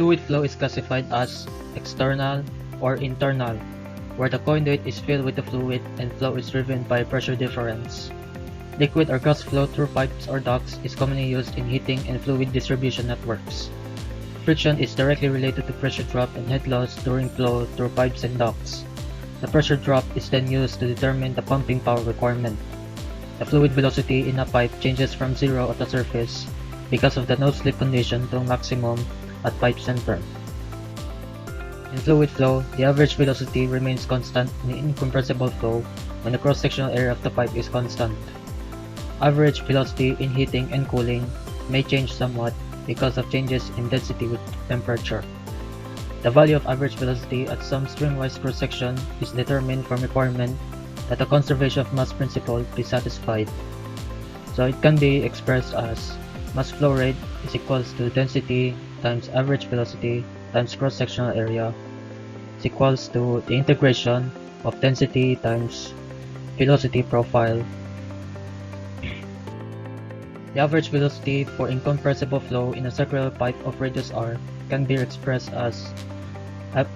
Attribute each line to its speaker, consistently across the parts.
Speaker 1: Fluid flow is classified as external or internal, where the conduit is filled with the fluid and flow is driven by pressure difference. Liquid or gas flow through pipes or ducts is commonly used in heating and fluid distribution networks. Friction is directly related to pressure drop and head loss during flow through pipes and ducts. The pressure drop is then used to determine the pumping power requirement. The fluid velocity in a pipe changes from zero at the surface because of the no-slip condition to maximum at pipe center. In fluid flow, the average velocity remains constant in incompressible flow when the cross-sectional area of the pipe is constant. Average velocity in heating and cooling may change somewhat because of changes in density with temperature. The value of average velocity at some streamwise cross-section is determined from requirement that the conservation of mass principle be satisfied. So it can be expressed as mass flow rate is equals to density times average velocity times cross-sectional area is equals to the integration of density times velocity profile. The average velocity for incompressible flow in a circular pipe of radius r can be expressed as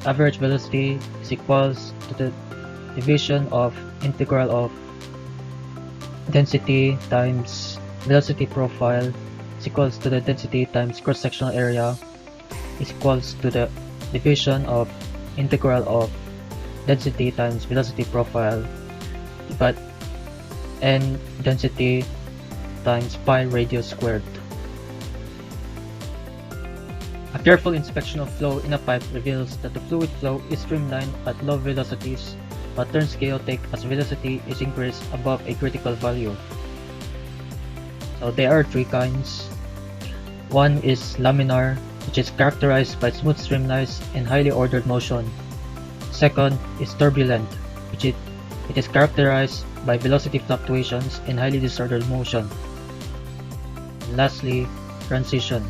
Speaker 1: average velocity is equals to the division of integral of density times velocity profile is equals to the density times cross-sectional area is equals to the division of integral of density times velocity profile but n density times pi radius squared. A careful inspection of flow in a pipe reveals that the fluid flow is streamlined at low velocities but turns chaotic as velocity is increased above a critical value. So there are three kinds. One is laminar, which is characterized by smooth streamlines and highly ordered motion. Second is turbulent, which it is characterized by velocity fluctuations and highly disordered motion. And lastly, transition.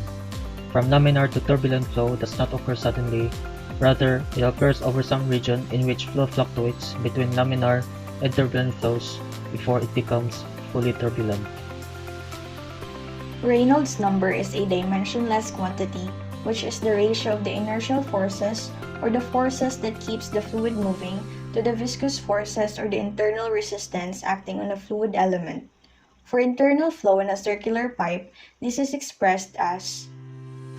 Speaker 1: From laminar to turbulent flow does not occur suddenly, rather it occurs over some region in which flow fluctuates between laminar and turbulent flows before it becomes fully turbulent.
Speaker 2: Reynolds number is a dimensionless quantity, which is the ratio of the inertial forces or the forces that keeps the fluid moving to the viscous forces or the internal resistance acting on a fluid element. For internal flow in a circular pipe, this is expressed as: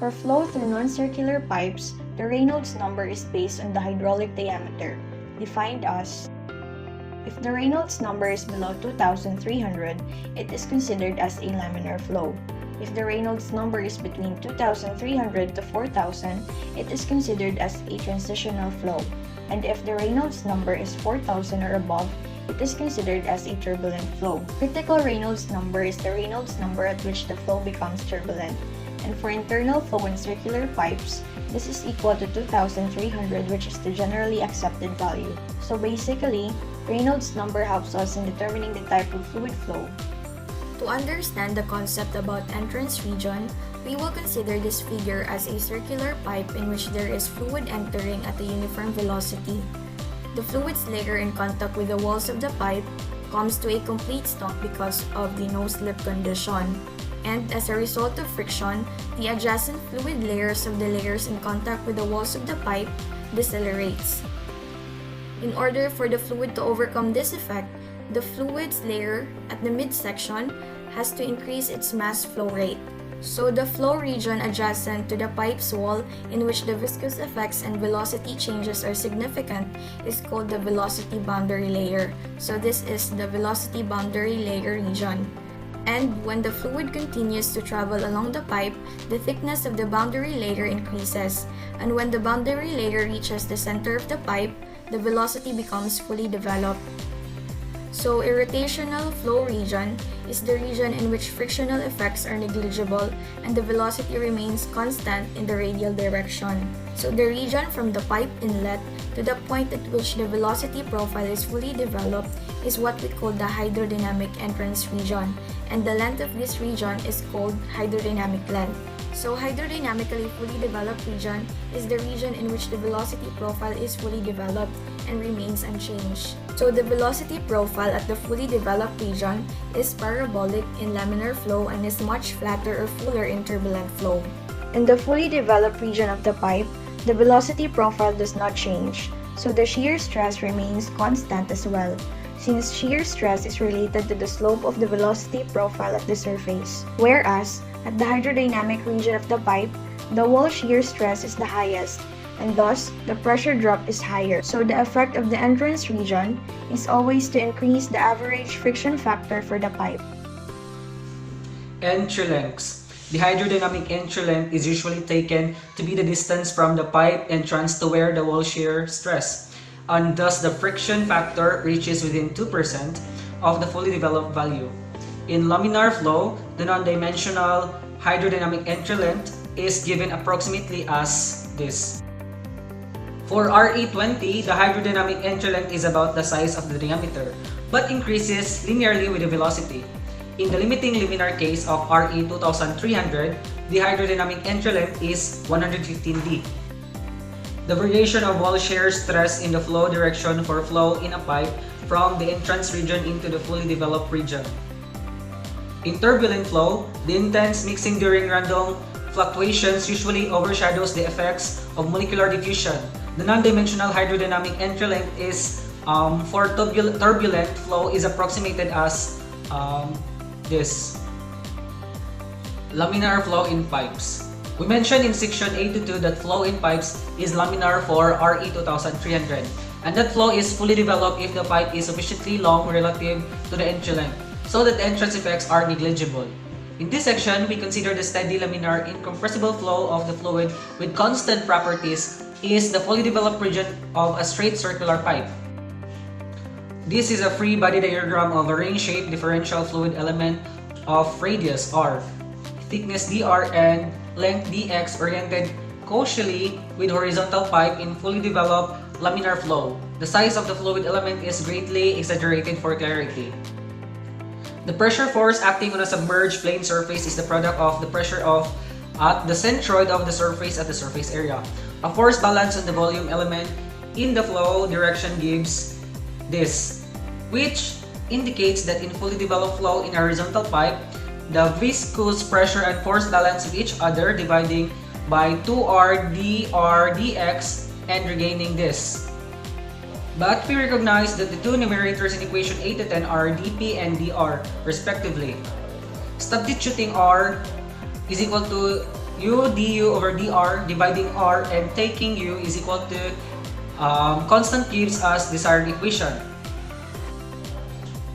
Speaker 2: for flow through non-circular pipes, the Reynolds number is based on the hydraulic diameter, defined as: if the Reynolds number is below 2,300, it is considered as a laminar flow. If the Reynolds number is between 2,300 to 4,000, it is considered as a transitional flow. And if the Reynolds number is 4,000 or above, it is considered as a turbulent flow. Critical Reynolds number is the Reynolds number at which the flow becomes turbulent. And for internal flow in circular pipes, this is equal to 2,300, which is the generally accepted value. So basically, Reynolds number helps us in determining the type of fluid flow.
Speaker 3: To understand the concept about entrance region, we will consider this figure as a circular pipe in which there is fluid entering at a uniform velocity. The fluid's layer in contact with the walls of the pipe comes to a complete stop because of the no-slip condition. And as a result of friction, the adjacent fluid layers of the layers in contact with the walls of the pipe decelerates. In order for the fluid to overcome this effect, the fluid's layer at the midsection has to increase its mass flow rate. So the flow region adjacent to the pipe's wall in which the viscous effects and velocity changes are significant is called the velocity boundary layer. So this is the velocity boundary layer region. And when the fluid continues to travel along the pipe, the thickness of the boundary layer increases. And when the boundary layer reaches the center of the pipe, the velocity becomes fully developed. So a rotational flow region is the region in which frictional effects are negligible and the velocity remains constant in the radial direction. So the region from the pipe inlet to the point at which the velocity profile is fully developed is what we call the hydrodynamic entrance region, and the length of this region is called hydrodynamic length. So hydrodynamically fully developed region is the region in which the velocity profile is fully developed and remains unchanged. So the velocity profile at the fully developed region is parabolic in laminar flow and is much flatter or fuller in turbulent flow.
Speaker 2: In the fully developed region of the pipe, the velocity profile does not change, so the shear stress remains constant as well, since shear stress is related to the slope of the velocity profile at the surface. Whereas, at the hydrodynamic region of the pipe, the wall shear stress is the highest, and thus, the pressure drop is higher. So the effect of the entrance region is always to increase the average friction factor for the pipe.
Speaker 4: Entry lengths. The hydrodynamic entry length is usually taken to be the distance from the pipe entrance to where the wall shear stress, and thus the friction factor reaches within 2% of the fully developed value. In laminar flow, the non-dimensional hydrodynamic entry length is given approximately as this. For RE20, the hydrodynamic entry length is about the size of the diameter, but increases linearly with the velocity. In the limiting laminar case of RE2300, the hydrodynamic entry length is 115D. The variation of wall shear stress in the flow direction for flow in a pipe from the entrance region into the fully developed region. In turbulent flow, the intense mixing during random fluctuations usually overshadows the effects of molecular diffusion. The non-dimensional hydrodynamic entry length is for turbulent flow is approximated as this. Laminar flow in pipes. We mentioned in section 82 that flow in pipes is laminar for RE2300, and that flow is fully developed if the pipe is sufficiently long relative to the entry length, so that the entrance effects are negligible. In this section, we consider the steady laminar incompressible flow of the fluid with constant properties is the fully developed region of a straight circular pipe. This is a free body diagram of a ring-shaped differential fluid element of radius r, thickness dr, and length dx oriented coaxially with horizontal pipe in fully developed laminar flow. The size of the fluid element is greatly exaggerated for clarity. The pressure force acting on a submerged plane surface is the product of the pressure at the centroid of the surface at the surface area. A force balance on the volume element in the flow direction gives this, which indicates that in fully developed flow in a horizontal pipe, the viscous pressure and force balance with each other, dividing by 2r dr dx and regaining this. But we recognize that the two numerators in equation 8 to 10 are dp and dr respectively. Substituting r is equal to u du over dr, dividing r and taking u is equal to constant gives us desired equation.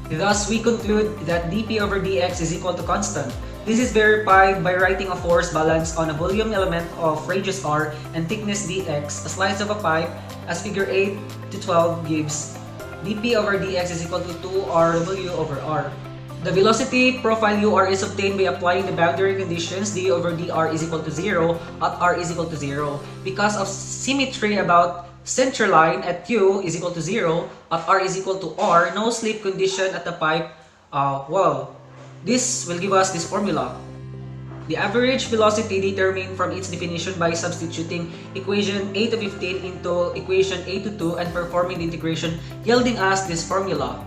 Speaker 4: Thus, we conclude that dp over dx is equal to constant. This is verified by writing a force balance on a volume element of radius r and thickness dx, a slice of a pipe, as figure 8 to 12 gives. dp over dx is equal to 2rw over r. The velocity profile ur is obtained by applying the boundary conditions du over dr is equal to 0 at r is equal to 0. Because of symmetry about center line at u is equal to 0 at r is equal to r, no slip condition at the pipe wall. This will give us this formula. The average velocity determined from its definition by substituting equation 8 to 15 into equation 8 to 2 and performing the integration, yielding us this formula.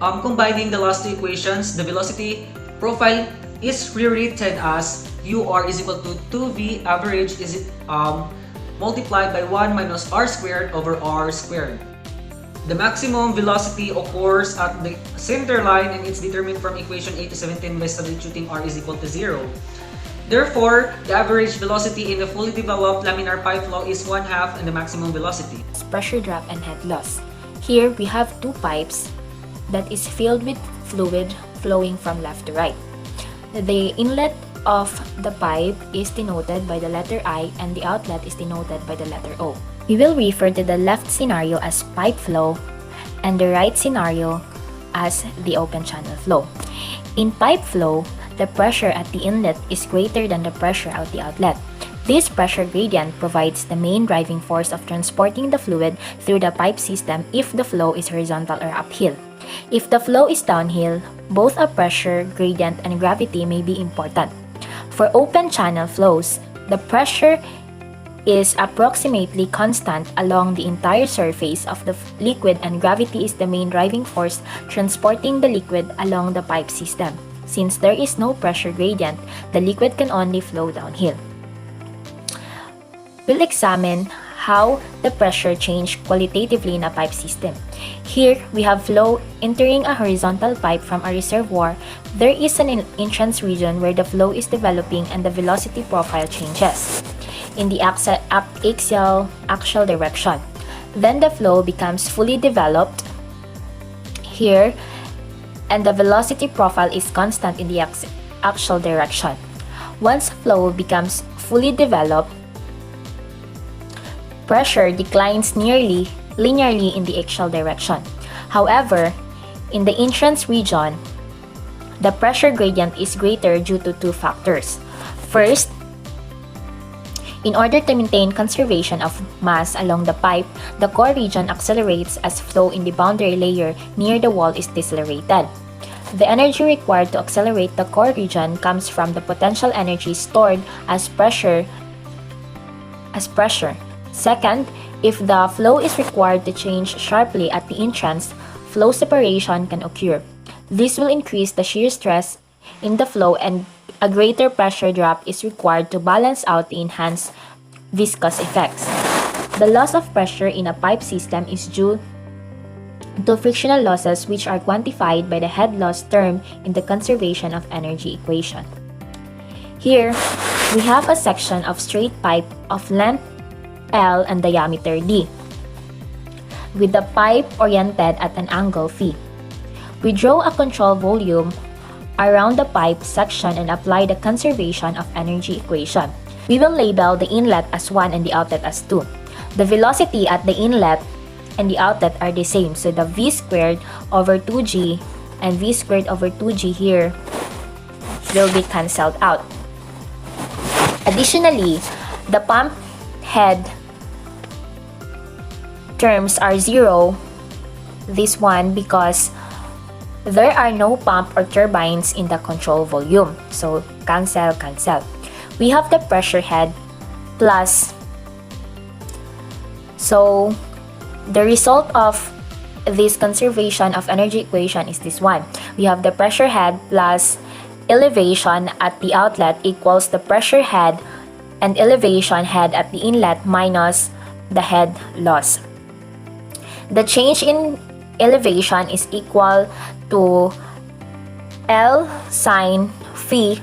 Speaker 4: Combining the last two equations, the velocity profile is rewritten as ur is equal to 2v average is multiplied by 1 minus r squared over r squared. The maximum velocity occurs at the center line and it's determined from equation 8 to 17 by substituting r is equal to 0. Therefore, the average velocity in the fully developed laminar pipe flow is 1/2 and the maximum velocity.
Speaker 3: Pressure drop and head loss. Here we have two pipes that is filled with fluid flowing from left to right. The inlet of the pipe is denoted by the letter I and the outlet is denoted by the letter O. We will refer to the left scenario as pipe flow and the right scenario as the open channel flow. In pipe flow, the pressure at the inlet is greater than the pressure at the outlet. This pressure gradient provides the main driving force of transporting the fluid through the pipe system if the flow is horizontal or uphill. If the flow is downhill, both a pressure gradient and gravity may be important. For open channel flows, the pressure is approximately constant along the entire surface of the liquid and gravity is the main driving force transporting the liquid along the pipe system. Since there is no pressure gradient, the liquid can only flow downhill.
Speaker 5: we'll examine how the pressure change qualitatively in a pipe system. Here, we have flow entering a horizontal pipe from a reservoir. There is an entrance region where the flow is developing and the velocity profile changes in the axial direction. Then the flow becomes fully developed here, and the velocity profile is constant in the axial direction. Once flow becomes fully developed, pressure declines nearly linearly in the axial direction. However, in the entrance region, the pressure gradient is greater due to two factors. First, in order to maintain conservation of mass along the pipe, the core region accelerates as flow in the boundary layer near the wall is decelerated. The energy required to accelerate the core region comes from the potential energy stored as pressure. Second, if the flow is required to change sharply at the entrance, flow separation can occur. This will increase the shear stress in the flow, and a greater pressure drop is required to balance out the enhanced viscous effects. The loss of pressure in a pipe system is due to frictional losses, which are quantified by the head loss term in the conservation of energy equation. Here, we have a section of straight pipe of length L and diameter D, with the pipe oriented at an angle phi. We draw a control volume around the pipe section and apply the conservation of energy equation. We will label the inlet as 1 and the outlet as 2. The velocity at the inlet and the outlet are the same, so the V squared over 2G and V squared over 2G here will be cancelled out. Additionally, the pump head terms are 0, this one, because there are no pump or turbines in the control volume. So cancel. We have the pressure head plus. So the result of this conservation of energy equation is this one. We have the pressure head plus elevation at the outlet equals the pressure head and elevation head at the inlet minus the head loss. The change in elevation is equal to L sine phi,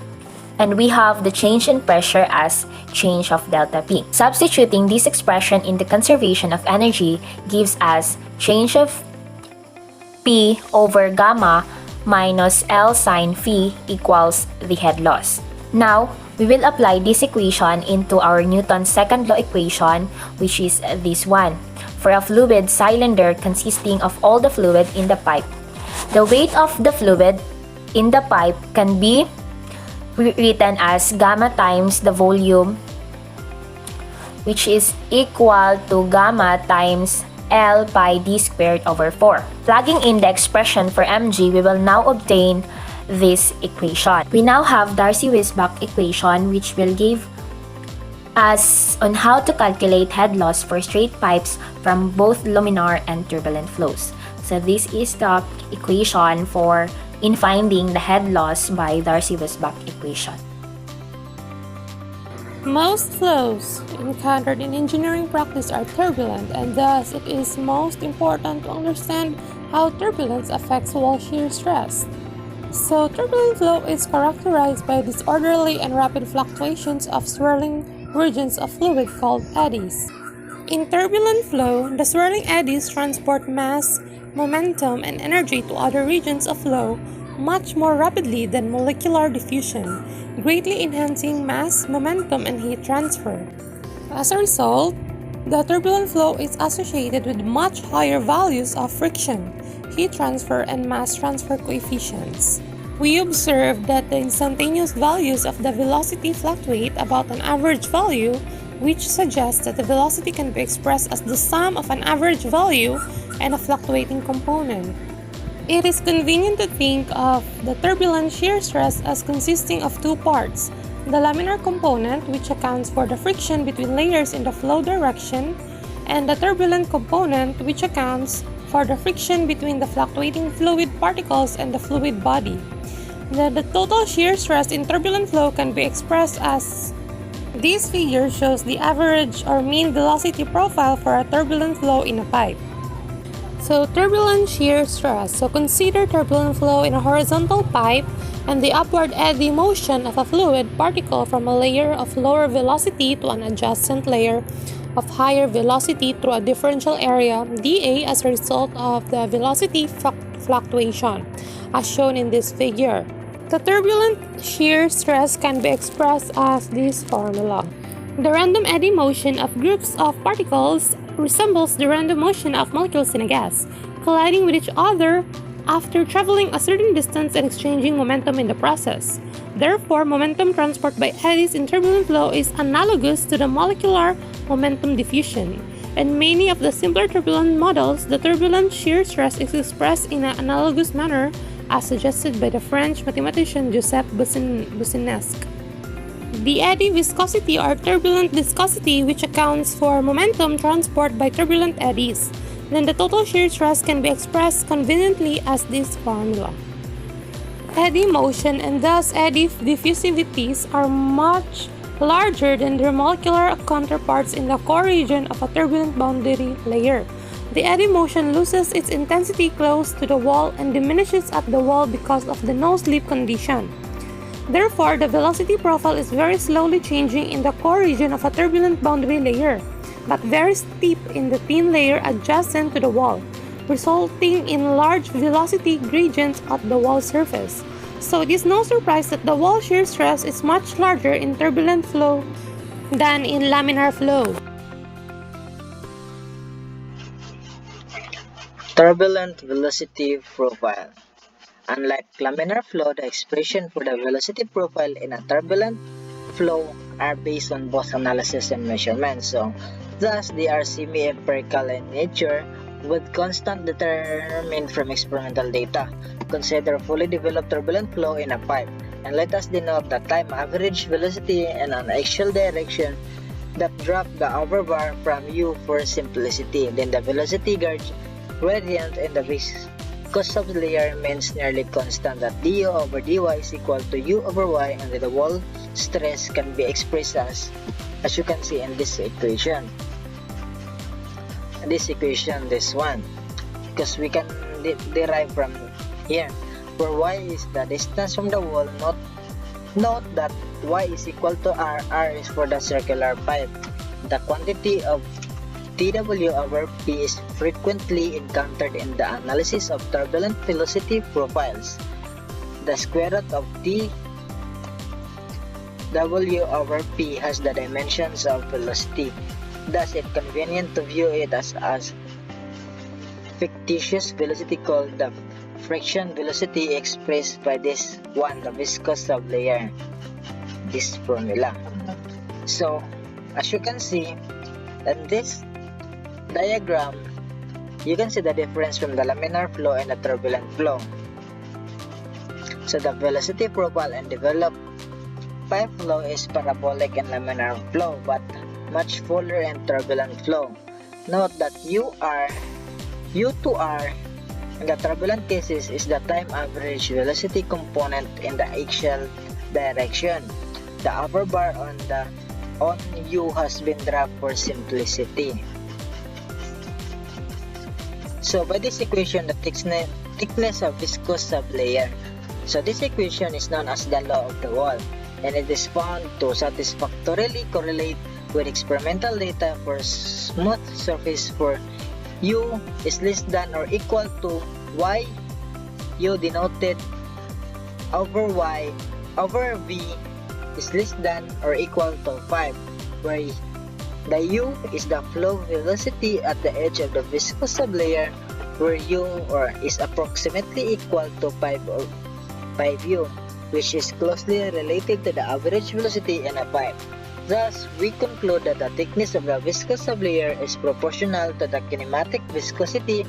Speaker 5: and we have the change in pressure as change of delta P. Substituting this expression in the conservation of energy gives us change of P over gamma minus L sine phi equals the head loss. Now, we will apply this equation into our Newton's second law equation, which is this one. For a fluid cylinder consisting of all the fluid in the pipe, the weight of the fluid in the pipe can be written as gamma times the volume, which is equal to gamma times L pi d squared over 4. Plugging in the expression for mg, we will now obtain this equation. We now have Darcy-Weisbach equation, which will give us on how to calculate head loss for straight pipes from both laminar and turbulent flows. So this is the equation for in finding the head loss by Darcy-Weisbach equation.
Speaker 6: Most flows encountered in engineering practice are turbulent, and thus it is most important to understand how turbulence affects wall shear stress. So, turbulent flow is characterized by disorderly and rapid fluctuations of swirling regions of fluid called eddies. In turbulent flow, the swirling eddies transport mass, momentum, and energy to other regions of flow much more rapidly than molecular diffusion, greatly enhancing mass, momentum, and heat transfer. As a result, the turbulent flow is associated with much higher values of friction, heat transfer, and mass transfer coefficients. We observe that the instantaneous values of the velocity fluctuate about an average value, which suggests that the velocity can be expressed as the sum of an average value and a fluctuating component. It is convenient to think of the turbulent shear stress as consisting of two parts: the laminar component, which accounts for the friction between layers in the flow direction, and the turbulent component, which accounts for the friction between the fluctuating fluid particles and the fluid body. The total shear stress in turbulent flow can be expressed as This figure shows the average or mean velocity profile for a turbulent flow in a pipe. So turbulent shear stress. So consider turbulent flow in a horizontal pipe and the upward eddy motion of a fluid particle from a layer of lower velocity to an adjacent layer of higher velocity through a differential area dA as a result of the velocity fluctuation, as shown in this figure. The turbulent shear stress can be expressed as this formula. The random eddy motion of groups of particles resembles the random motion of molecules in a gas, colliding with each other after traveling a certain distance and exchanging momentum in the process. Therefore, momentum transport by eddies in turbulent flow is analogous to the molecular momentum diffusion. In many of the simpler turbulent models, the turbulent shear stress is expressed in an analogous manner as suggested by the French mathematician Joseph Boussinesq. The eddy viscosity or turbulent viscosity, which accounts for momentum transport by turbulent eddies. Then the total shear stress can be expressed conveniently as this formula. Eddy motion and thus eddy diffusivities are much larger than their molecular counterparts in the core region of a turbulent boundary layer. The eddy motion loses its intensity close to the wall and diminishes at the wall because of the no-slip condition. Therefore, the velocity profile is very slowly changing in the core region of a turbulent boundary layer, but very steep in the thin layer adjacent to the wall, resulting in large velocity gradients at the wall surface. So it is no surprise that the wall shear stress is much larger in turbulent flow than in laminar flow.
Speaker 7: Turbulent velocity profile. Unlike laminar flow, the expression for the velocity profile in a turbulent flow are based on both analysis and measurement. So, thus they are semi-empirical in nature with constant determined from experimental data. Consider fully developed turbulent flow in a pipe, and let us denote the time average velocity in an axial direction that drop the upper bar from u for simplicity. Then the velocity gradient in the viscous sublayer remains nearly constant, that du over dy is equal to u over y, and the wall stress can be expressed as you can see in this equation. This one, because we can derive from here, where y is the distance from the wall. Note that y is equal to r is for the circular pipe. The quantity of TW over P is frequently encountered in the analysis of turbulent velocity profiles. The square root of TW over P has the dimensions of velocity. Thus, it's convenient to view it as fictitious velocity called the friction velocity, expressed by this one, the viscous sublayer, this formula. So, as you can see in this diagram, you can see the difference from the laminar flow and the turbulent flow. So the velocity profile in developed pipe flow is parabolic in laminar flow, but much fuller in turbulent flow. Note that U to R in the turbulent cases is the time average velocity component in the axial direction. The upper bar on U has been dropped for simplicity. So by this equation, the thickness of viscous sublayer. So this equation is known as the law of the wall, and it is found to satisfactorily correlate with experimental data for smooth surface for U is less than or equal to Y, U denoted over Y over V is less than or equal to 5, where the U is the flow velocity at the edge of the viscous sublayer, where U is approximately equal to 5U, which is closely related to the average velocity in a pipe. Thus, we conclude that the thickness of the viscous sublayer is proportional to the kinematic viscosity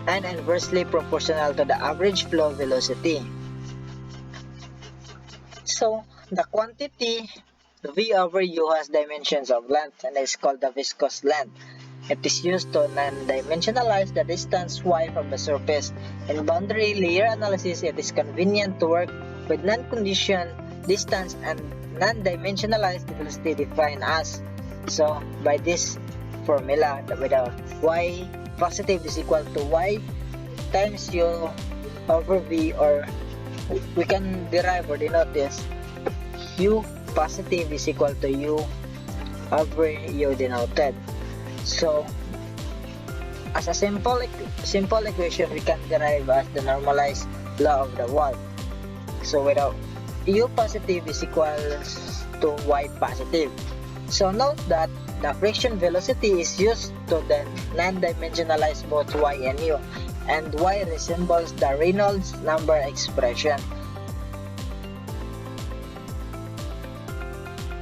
Speaker 7: and inversely proportional to the average flow velocity. So, the quantity V over U has dimensions of length and is called the viscous length. It is used to non-dimensionalize the distance y from the surface. In boundary layer analysis, it is convenient to work with non-condition distance and non-dimensionalized velocity defined as. So by this formula, with a y positive is equal to y times u over v, or we can derive or denote this u positive is equal to u over u denoted. So as a simple equation, we can derive as the normalized law of the wall. So without u positive is equals to y positive. So note that the friction velocity is used to then non-dimensionalize both y and u, and y resembles the Reynolds number expression.